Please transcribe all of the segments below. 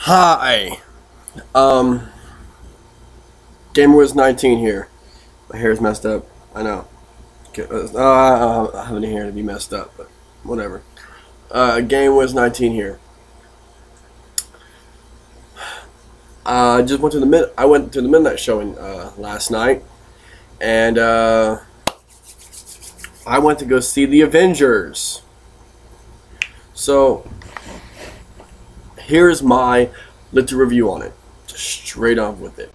Hi. Um, GamerWiz19 here. My hair's messed up. I know. I have any hair to be messed up, but whatever. GamerWiz19 here. I went to the midnight showing last night, and I went to go see the Avengers. So here's my little review on it, just straight off with it.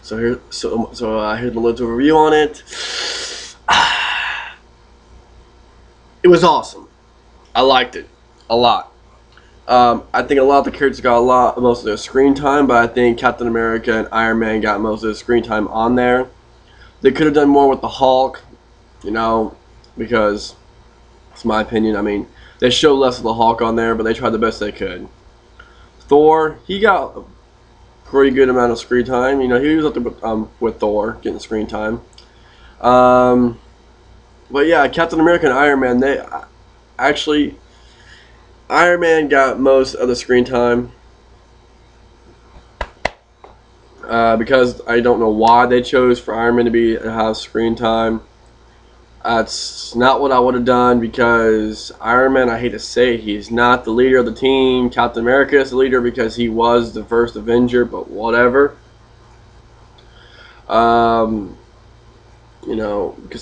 So here's the little review on it. It was awesome. I liked it a lot. I think a lot of the characters got most of their screen time, but I think Captain America and Iron Man got most of their screen time on there. They could have done more with the Hulk, because it's my opinion. I mean, they showed less of the Hulk on there, but they tried the best they could. Thor, he got a pretty good amount of screen time. He was up there with Thor getting screen time. But yeah, Captain America and Iron Man, Iron Man got most of the screen time. Because I don't know why they chose for Iron Man to have screen time. That's not what I would have done, because Iron Man, I hate to say it, he's not the leader of the team. Captain America is the leader because he was the first Avenger, but whatever. Because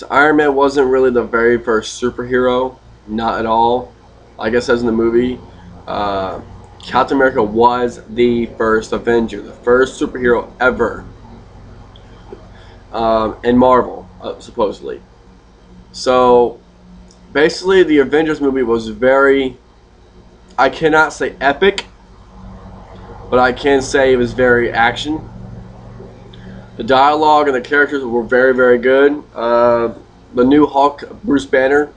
Iron Man wasn't really the very first superhero, not at all. Like it says in the movie, Captain America was the first Avenger, the first superhero ever in Marvel, supposedly. So basically, the Avengers movie was I cannot say epic, but I can say it was very action. The dialogue and the characters were very, very good. The new Hulk, Bruce Banner,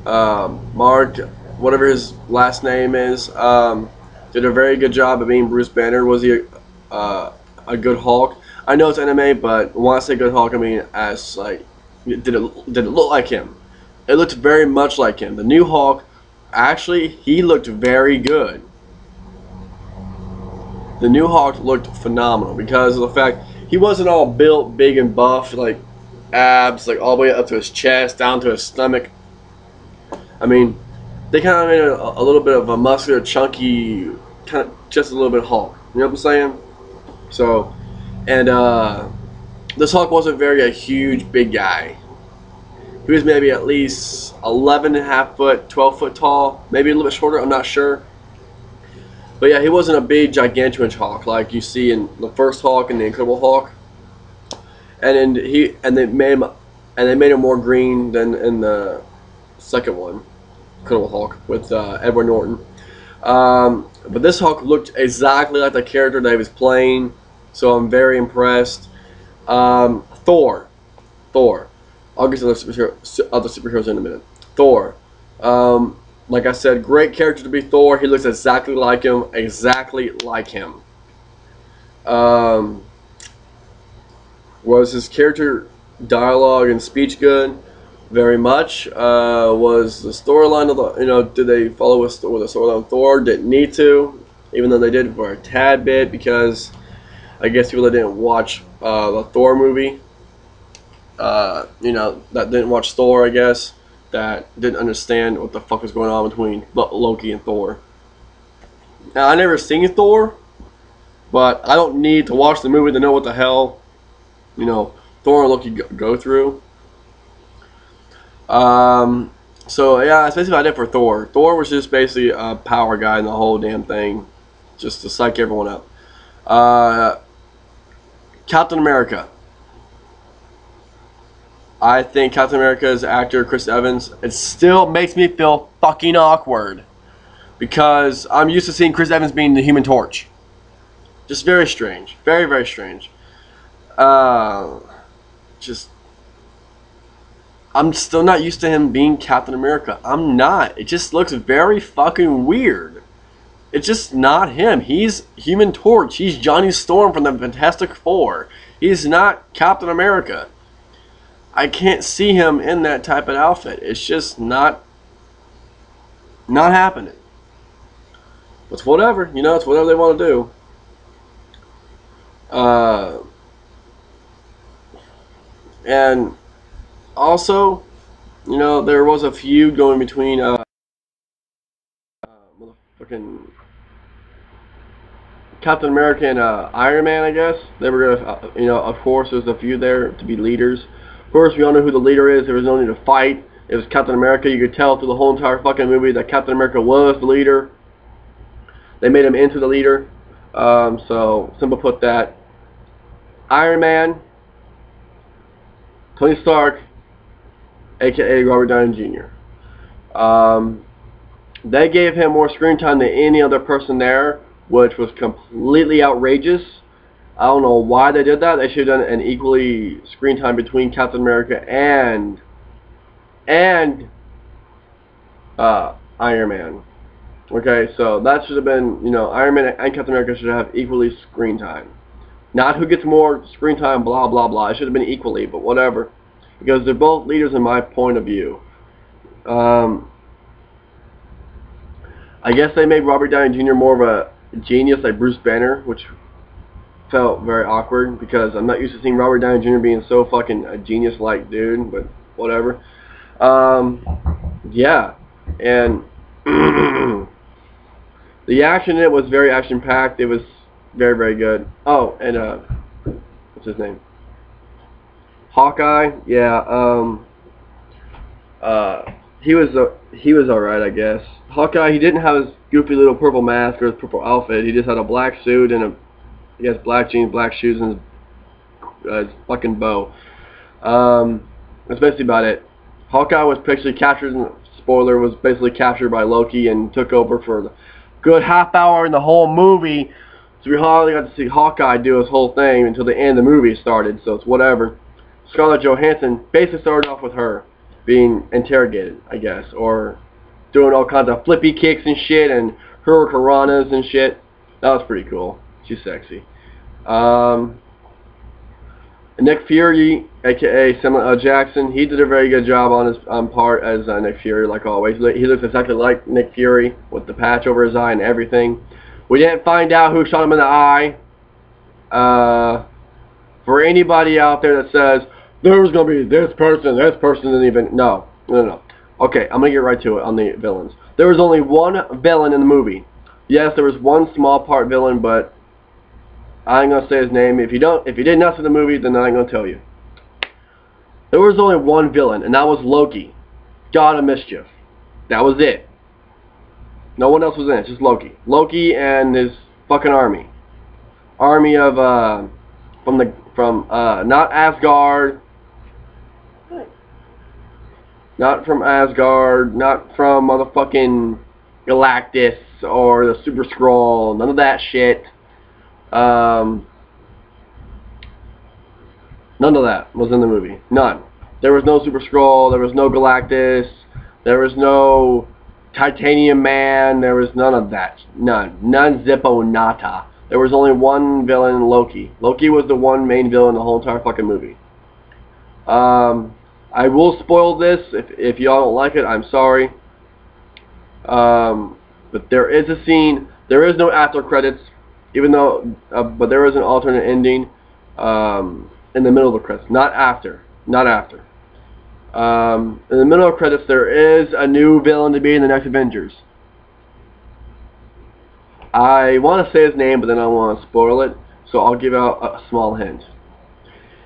Mark, whatever his last name is, did a very good job of being Bruce Banner. Was he a good Hulk? I know it's anime, but when I say good Hulk, I mean as like, did it look like him? It looked very much like him. The new Hulk, actually, he looked very good. The new Hulk looked phenomenal because of the fact he wasn't all built big and buff, like abs, like all the way up to his chest, down to his stomach. I mean, they kind of made a little bit of a muscular, chunky, kind of just a little bit Hulk. You know what I'm saying? So, and this Hulk wasn't a huge, big guy. He was maybe at least 11.5 foot, 12 foot tall, maybe a little bit shorter. I'm not sure. But yeah, he wasn't a big, gigantuan Hulk like you see in the first Hulk and the Incredible Hulk. And then they made him more green than in the second one, Incredible Hulk with Edward Norton. But this Hulk looked exactly like the character that he was playing, so I'm very impressed. Thor. I'll get to the other superheroes in a minute. Thor. Like I said, great character to be Thor. He looks exactly like him. Was his character dialogue and speech good? Very much. Was the storyline of did they follow with the storyline of Thor? Didn't need to, even though they did for a tad bit, because I guess people that didn't watch the Thor movie, that didn't watch Thor, I guess, that didn't understand what the fuck was going on between Loki and Thor. Now, I never seen Thor, but I don't need to watch the movie to know what the hell, Thor and Loki go through. So yeah, that's basically what I did for Thor. Thor was just basically a power guy in the whole damn thing, just to psych everyone up. Captain America. I think Captain America's actor, Chris Evans, it still makes me feel fucking awkward. Because I'm used to seeing Chris Evans being the Human Torch. Just very strange. Very, very strange. I'm still not used to him being Captain America. I'm not. It just looks very fucking weird. It's just not him. He's Human Torch. He's Johnny Storm from the Fantastic Four. He's not Captain America. I can't see him in that type of outfit. It's just not happening. It's whatever, you know, it's whatever they want to do. And also, you know, there was a feud going between motherfucking Captain America and Iron Man, I guess. They were gonna, you know, of course, there's a few there to be leaders. Of course, we all know who the leader is. There was no need to fight. It was Captain America. You could tell through the whole entire fucking movie that Captain America was the leader. They made him into the leader. So, simple put that. Iron Man, Tony Stark, aka Robert Downey Jr. They gave him more screen time than any other person there, which was completely outrageous. I don't know why they did that. They should have done an equally screen time between Captain America and Iron Man. Okay, so that should have been, you know, Iron Man and Captain America should have equally screen time. Not who gets more screen time, blah, blah, blah. It should have been equally, but whatever. Because they're both leaders in my point of view. I guess they made Robert Downey Jr. more of a genius like Bruce Banner, which felt very awkward because I'm not used to seeing Robert Downey Jr. being so fucking a genius-like dude, but whatever. Yeah, and the action in it was very action-packed. It was very, very good. Oh, and what's his name? Hawkeye. Yeah. He was alright, I guess. Hawkeye. He didn't have his goofy little purple mask or his purple outfit. He just had a black suit and I guess black jeans, black shoes, and his fucking bow. That's basically about it. Hawkeye was basically captured. Spoiler, was basically captured by Loki and took over for the good half hour in the whole movie. So we hardly got to see Hawkeye do his whole thing until the end of the movie started. So it's whatever. Scarlett Johansson basically started off with her being interrogated, I guess, or doing all kinds of flippy kicks and shit and hurricanranas and shit. That was pretty cool. She's sexy. Nick Fury, aka Samuel L. Jackson, he did a very good job on his part as Nick Fury, like always. He looks exactly like Nick Fury with the patch over his eye and everything. We didn't find out who shot him in the eye. For anybody out there that says there was gonna be this person, and even no. Okay, I'm gonna get right to it on the villains. There was only one villain in the movie. Yes, there was one small part villain, but I ain't gonna say his name. If you did not see the movie, then I ain't gonna tell you. There was only one villain, and that was Loki, God of Mischief. That was it. No one else was in it, just Loki. Loki and his fucking army. Army of from not Asgard. Not from Asgard, not from motherfucking Galactus or the Super Skrull, none of that shit. None of that was in the movie. None. There was no Super Skrull, there was no Galactus, there was no Titanium Man, there was none of that. None. None zippo nata. There was only one villain, Loki. Loki was the one main villain in the whole entire fucking movie. I will spoil this. If y'all don't like it, I'm sorry. But there is a scene. There is no after credits, even though, but there is an alternate ending in the middle of the credits. Not after. Not after. In the middle of the credits, there is a new villain to be in the next Avengers. I want to say his name, but then I want to spoil it, so I'll give out a small hint.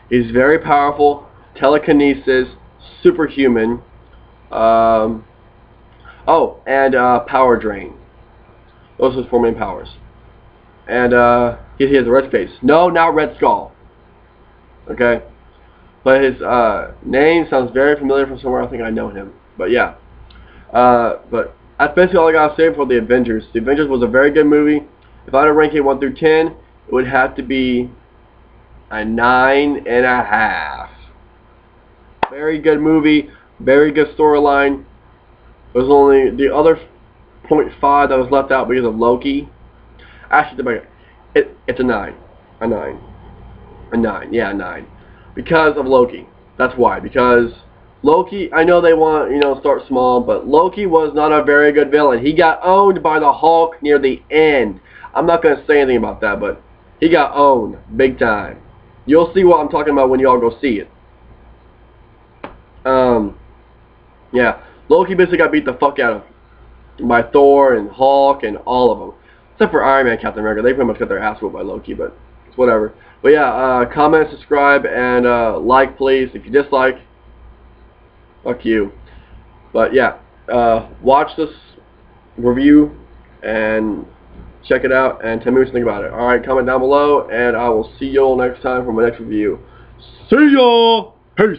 He's very powerful. Telekinesis, superhuman, and power drain. Those are his four main powers. And he has a red face. No, not Red Skull. Okay? But his name sounds very familiar from somewhere. I think I know him. But yeah. But that's basically all I got to say for the Avengers. The Avengers was a very good movie. If I had to rank it 1 through 10, it would have to be a 9.5. Very good movie, very good storyline. There's only the other 0.5 that was left out because of Loki. Actually, it's a 9. A 9. A 9. Yeah, a 9. Because of Loki. That's why. Because Loki, I know they want, you know, start small, but Loki was not a very good villain. He got owned by the Hulk near the end. I'm not going to say anything about that, but he got owned big time. You'll see what I'm talking about when y'all go see it. Yeah, Loki basically got beat the fuck out of by Thor and Hulk and all of them. Except for Iron Man, Captain America. They pretty much got their ass whooped by Loki, but it's whatever. But yeah, comment, subscribe, and like, please. If you dislike, fuck you. But yeah, watch this review and check it out and tell me what you think about it. Alright, comment down below, and I will see y'all next time for my next review. See y'all! Peace!